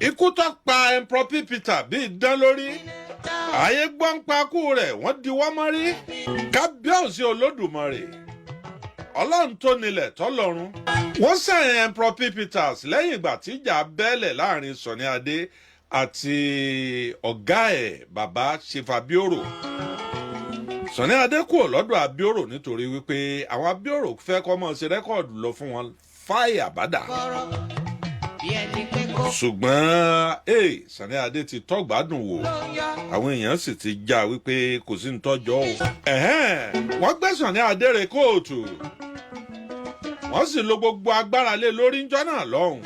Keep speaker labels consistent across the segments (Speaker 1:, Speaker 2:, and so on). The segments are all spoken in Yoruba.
Speaker 1: ikú tó pa Emperor Peter bí idán lórí ayé gbọ́n pa kú rẹ̀ wọ́n di wọ́n mọ́rí kábíyèsí Olódùmarè Ọlọ́run tó nílẹ̀ tọ́lọ́run wọ́n sẹ́yìn Emperor Peter lẹ́yìn ìgbà tí ìjà bẹ́lẹ̀ láàrin Sunny Ade àti ọ̀gá ẹ̀ bàbá Chief Abioro. Sunny Ade kúrò lọ́dọ̀ Abioro nítorí wípé àwọn Abioro fẹ́ kó máa ṣe rẹ́kọ̀dù lọ fún wọn fáì àbádà. Ṣùgbọ́n Sunny Ade ti tọ́gbádùn wò àwọn èèyàn sì ti já wípé kò sí nítọ́jọ́ o. Wọ́n gbé Sunny Ade rẹ̀ kóòtù wọ́n sì lo gbogbo agbára lé lórí ńjọ́ náà lọ́hùn.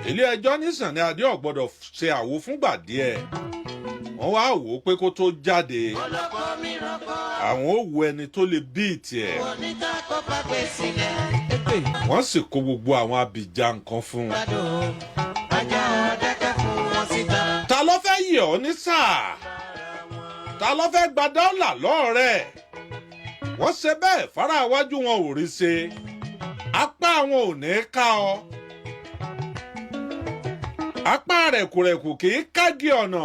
Speaker 1: Ilé ẹjọ́ ní Sunny Ade ò gbọ́dọ̀ ṣe àwo fúngbà díẹ̀ wọ́n wá wò ó pé kó tó jáde àwọn ò wo ẹni tó lè bíìtì ẹ̀ wọ́n sì kó gbogbo àwọn abìjà nǹkan fún un. Ta ló fẹ́ yẹ̀ ọ́ ní sáà? Ta ló fẹ́ gba dọ́là lọ́ọ̀rẹ́? Wọ́n ṣe bẹ́ẹ̀ fara iwájú wọn ò rí ṣe apá àwọn ò ní ká ọ. Apá rẹ̀kùrẹ̀kù kì í kági ọ̀nà.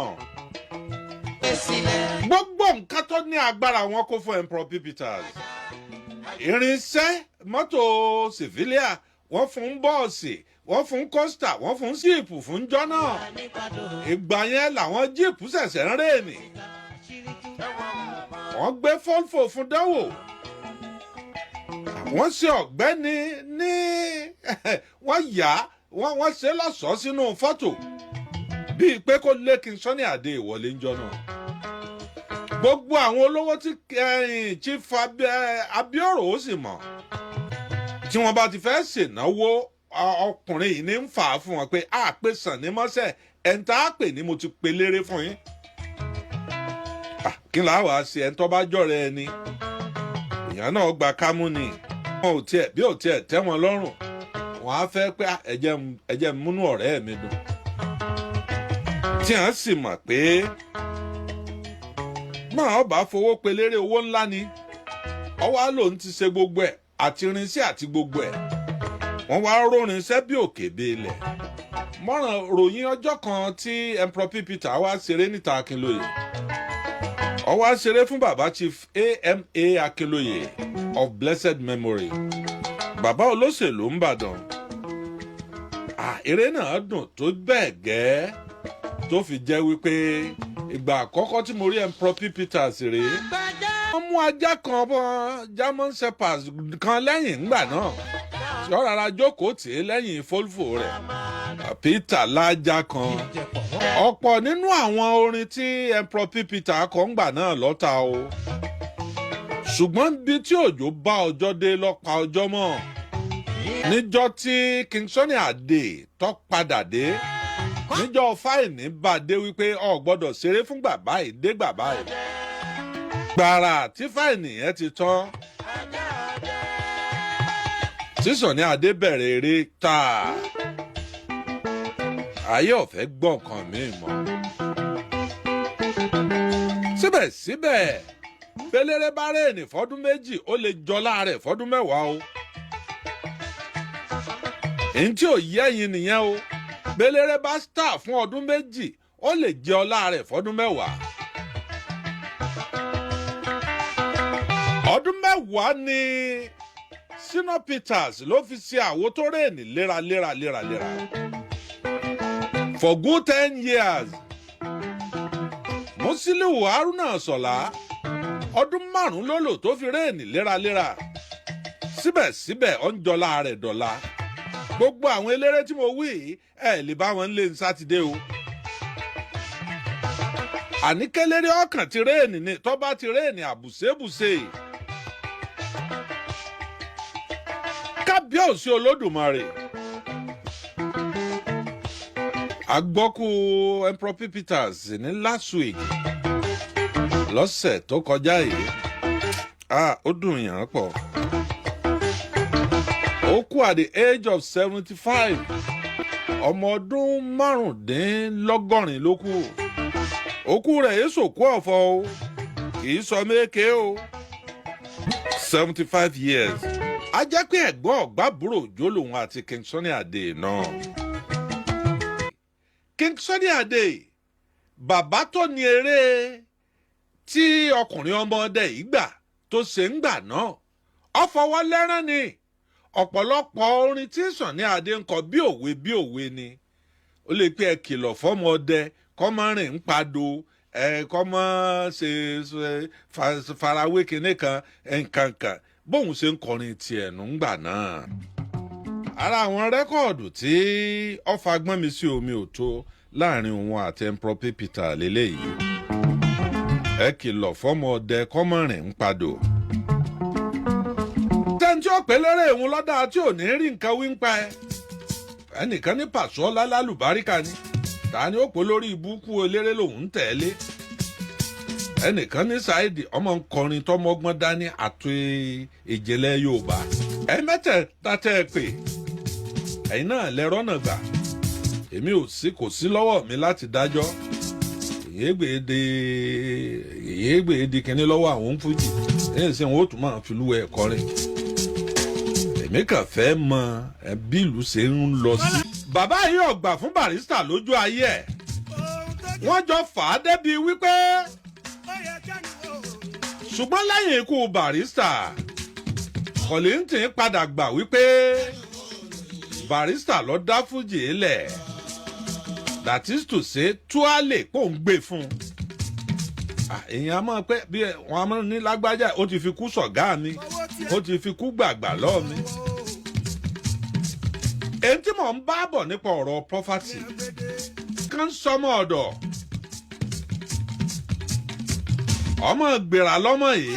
Speaker 1: Gbogbo nǹkan tó ní agbára wọn kó fún Emperor Peter. Irinṣẹ́ mọ́tò civilian wọ́n fún bọ́ọ̀sì wọ́n fún coaster wọ́n fún jíìpù fún jọ́nà. Ìgbà yẹn làwọn jíìpù ṣẹ̀ṣẹ̀ ń rèèní. Wọ́n gbé fọ́lfò fún dánwò. Wọ́n ṣe ọ̀gbẹ́ni ní wọ́n yá wọ́n ṣe lọ́ṣọ̀ọ́ sínú fọ́tò bíi pé kó lé King Sunny Ade ìwọlé ń jọ́nà. Gbogbo àwọn olówó tí Chief Abioro ó sì mọ̀ tí wọ́n bá ti fẹ́ ṣènáwó ọkùnrin yìí ní ń fà á fún wọn pé pé Sunny mọ́sẹ̀ ẹ̀ńtà á pè ní mo ti pe léré fún yín. Kí n láwàá ṣe ẹ̀ńtọ́ bá jọ̀rọ̀ ẹni èèyàn náà gba kámú ni wọn ò tiẹ̀ bí ò tiẹ̀ tẹ́ wọn lọ́rùn wọn á fẹ́ pé ẹ̀jẹ̀ múnú ọ̀rẹ́ mi dùn tí à ń sì mọ̀ pé máa ọba fowó pelére owó ńlá ni ọwọ́ á lòun ti ṣe gbogbo ẹ̀ àti irinṣẹ́ àti gbogbo ẹ̀ wọ́n wá rórinṣẹ́ bí òkè bí ilẹ̀ mọ́ràn ròyìn ọjọ́ kan tí Emperor Peter wá ṣeré níta Akínlóye ó wá ṣeré fún bàbá Chief AMA Akínlóye of blessed memory bàbá olóṣèlú ńbàdàn eré náà dùn tó bẹ́ẹ̀ gẹ́ tó fi jẹ́ wípé ìgbà àkọ́kọ́ tí mo rí Emperor Peter rèé wọ́n mú ajá kan bọ́ German Shepherd kan lẹ́yìn ńgbà náà tí ó rárá jókòó tì í lẹ́yìn fólfò rẹ̀ Peter lájá kan ọ̀pọ̀ nínú àwọn orin tí Emperor Peter kọ ńgbà náà lọ́ta o ṣùgbọ́n bí tí òjò bá ọjọ́ dé lọ́pa ọjọ́ mọ́ níjọ́ tí King Sunny Ade tó padà dé níjọ́ fáìní bá dé wípé o gbọ́dọ̀ ṣeré fún bàbá yìí dé bàbá yìí gbàrà tí fáìní yẹn ti tán tí Sunny Ade bẹ̀rẹ̀ eré tà ayé ọ̀fẹ́ gbọ́ nǹkan míì mọ́ síbẹ̀síbẹ̀ belere bá rèèní fọ́dún méjì ó lè jọlá rẹ̀ fọ́dún mẹ́wàá o èyí tí ò yẹ́yìn nìyẹn o belere bá star fún ọdún méjì ó lè jẹ ọlá rẹ̀ fọ́dún mẹ́wàá. Ọdún mẹ́wàá ni Shina Peters ló fi ṣe àwo tó rèèní léraléra for good 10 years. Musiliu Haruna Sọlá ọdún 5 ló lò tó fi rèèní léraléra síbẹ̀síbẹ̀ ó ń jọlá rẹ̀ dọ̀la. Gbogbo àwọn eléré tí mo wí lè bá wọn lé ní sátidé o. Àníkéléré ọkàn ti rèèní ni tó bá ti rèèní àbùsébùsé. Kábíyèsí Olódùmarè. Agbọ́kú Emperor Peter ní last week lọ́sẹ̀ tó kọjá yìí ó dùn yàn pọ̀. Ó kú at the age of 75 ọmọ ọdún 85 ló kú. Òkú rẹ̀ yéé sòkú ọ̀fọ̀ o kì í sọ méke o 75 years. A jẹ́ pé ẹ̀gbọ́n ọ̀gbábúrò òjò lòun àti King Sunny Ade náà. King Sunny Ade bàbá tó ní eré tí ọkùnrin ọmọdé yìí gbà tó ṣe ń gbà náà ó fọwọ́ lẹ́rán ni ọ̀pọ̀lọpọ̀ orin tí Sunny Ade ń kọ bí òwe ni ó lè pé ẹ kìlọ̀ fọ́mọdé kọ́ mọ́ rìn ń padò kọ́ mọ́ ṣe farawé kinní kan nǹkankan bóun ṣe ń kọrin tiẹ̀ nù ń gbà náà. ara àwọn rẹ́kọ̀dù tí ọfà gbọ́n mi sí omi ò tó láàrin òun àti Emperor Peter lélẹ́yìí ẹ kìlọ̀ fọ́mọdé kọ́ mọ́ rìn ń padò. tẹ́ntí ọ̀pẹ lérè òun lọ́dà tí ò ní rí nǹkan wí ń pa ẹ ẹnìkan ní pàṣọ lálálùbáríkà ni ta ni ó pò lórí ibùkún eléré lòun ń tẹ̀lé ẹnìkan ní Saidi ọmọ nkọrin tọmọgbọ́n dání àti ìjìnlẹ̀ Yorùbá ẹ mẹ́tẹ̀ẹ̀ta tẹ́ ẹ pè ẹ̀yin náà lẹ́rọ́ náà gbà èmi kò sí lọ́wọ́ mi láti dájọ́ èyí gbèéde kínní lọ́wọ́ àwọn fújì ẹ̀yìn sí wọn ó tún máa fi lú ẹ̀ kọrin èmi kàn fẹ́ mọ bí ìlú ṣe ń lọ sí. bàbá yìí ọ̀gbà fún Barrister lójú ayé ẹ̀ wọ́n jọ fà á débi wípé ṣùgbọ́n lẹ́yìn ikú Barrister Kollington padà gbà wípé Barrister ló dá fújì lẹ̀ that is to say túálè kò ń gbé fún un. èèyàn máa pẹ́ bí wọ́n á máa ní lágbájá ó ti fi kú sọ̀gá mi ó ti fi kú gbàgbà lọ́ọ̀ mi. èyí tí mò ń bá bọ̀ nípa ọ̀rọ̀ property kan sọmọ ọ̀dọ̀ ọmọ gbèrà lọ́mọ yìí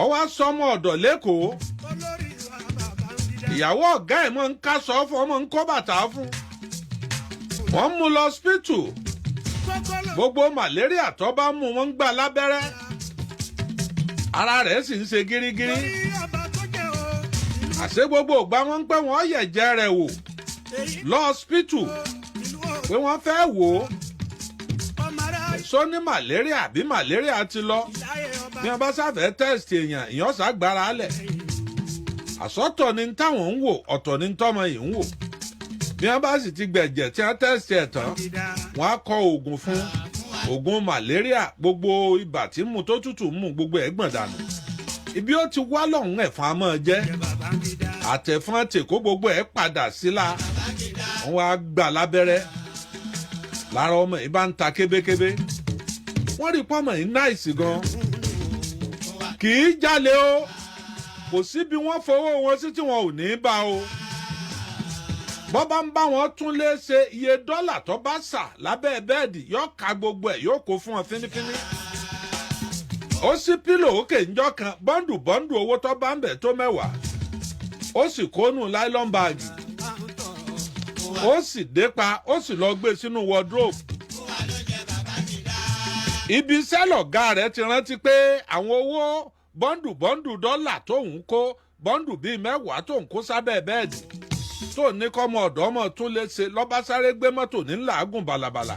Speaker 1: ó wá sọmọ ọ̀dọ̀ lẹ́kọ̀ọ́ ìyàwó ọ̀gá ẹ̀ mọ̀ ń kásọ̀ fún ọmọ ń kọ́ bàtà fún wọ́n mú lọ hospital gbogbo malaria tó bá mú wọn gbà lábẹ́rẹ́ ara rẹ̀ sì ń ṣe gírígírí àṣé gbogbo ìgbà wọn ń pẹ́ wọ́n yẹ̀jẹ̀ rẹ̀ wò lọ hospital pé wọ́n fẹ́ wò ó sọ ní malaria àbí malaria ti lọ bí wọ́n bá sáfẹ́ test èèyàn ìyẹn ṣàgbára lẹ̀ àsọ̀tọ̀ ni táwọn ń wò ọ̀tọ̀ ni tọ́mọ yìí ń wò bí wọ́n bá sì ti gbẹ̀jẹ̀ tí wọ́n test ẹ̀ tán wọ́n á kọ oògùn fún oògùn malaria gbogbo ibà tí mú tó tútù mú gbogbo ẹ̀ gbọ̀n dànù ibi ó ti wá lọ́hùn ẹ̀fọn a máa jẹ́ àtẹ̀fọn tèkó gbogbo ẹ̀ padà síla wọ́n á gbà lábẹ́rẹ́ lára ọmọ yìí bá ń ta kébékébé wọ́n rí pọ́mọ yìí náìsì gan kì í jalè o kò sí bí wọ́n fowó wọn sí tí wọn ò ní bá o bọ́ bá ń bá wọn tún lé ṣe iye dọ́là tó bá sà lábẹ́ bẹ́ẹ̀dì yóò ka gbogbo ẹ̀ yóò kó fún wọn fínífíní. ó sì pílò òkè ńjọ́ kan bọ́ndù owó tó bá ń bẹ̀ tó 10 ó sì kónú nylon báàgì ó sì dé pa ó sì lọ gbé sínú wardrobe. ibi iṣẹ́ lọ̀gá rẹ̀ ti rántí pé àwọn owó bọ́ndù dọ́là tóun kó bọ́ndù bíi 10 tóun kó sábẹ́ bẹ́ẹ̀dì tó ní kọ́mọ ọ̀dọ́ ọmọ tún lè ṣe lọ́ba sáré gbé mọ́tò ní làágùn balabala.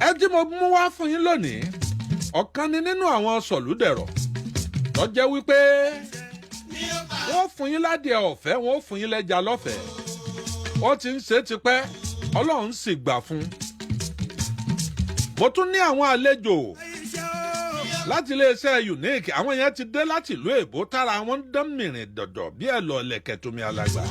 Speaker 1: ẹ tí mo mú wá fún yín lónìí ọ̀kan ni nínú àwọn sọ̀lúdẹ̀rọ̀ tó jẹ́ wípé wọ́n fún yín ládìẹ ọ̀fẹ́ wọ́n fún yín lẹ́ja lọ́fẹ̀ẹ́ wọ́n ti ń ṣe tipẹ́ Ọlọ́run sì gbà fún. mo tún ní àwọn àlejò láti iléeṣẹ́ unique àwọn yẹn ti dé láti ìlú èbó tára wọn ń dán mìrìn dọ̀dọ̀ bí ẹ̀ lọ lẹ̀kẹ̀ tómi alàgbà.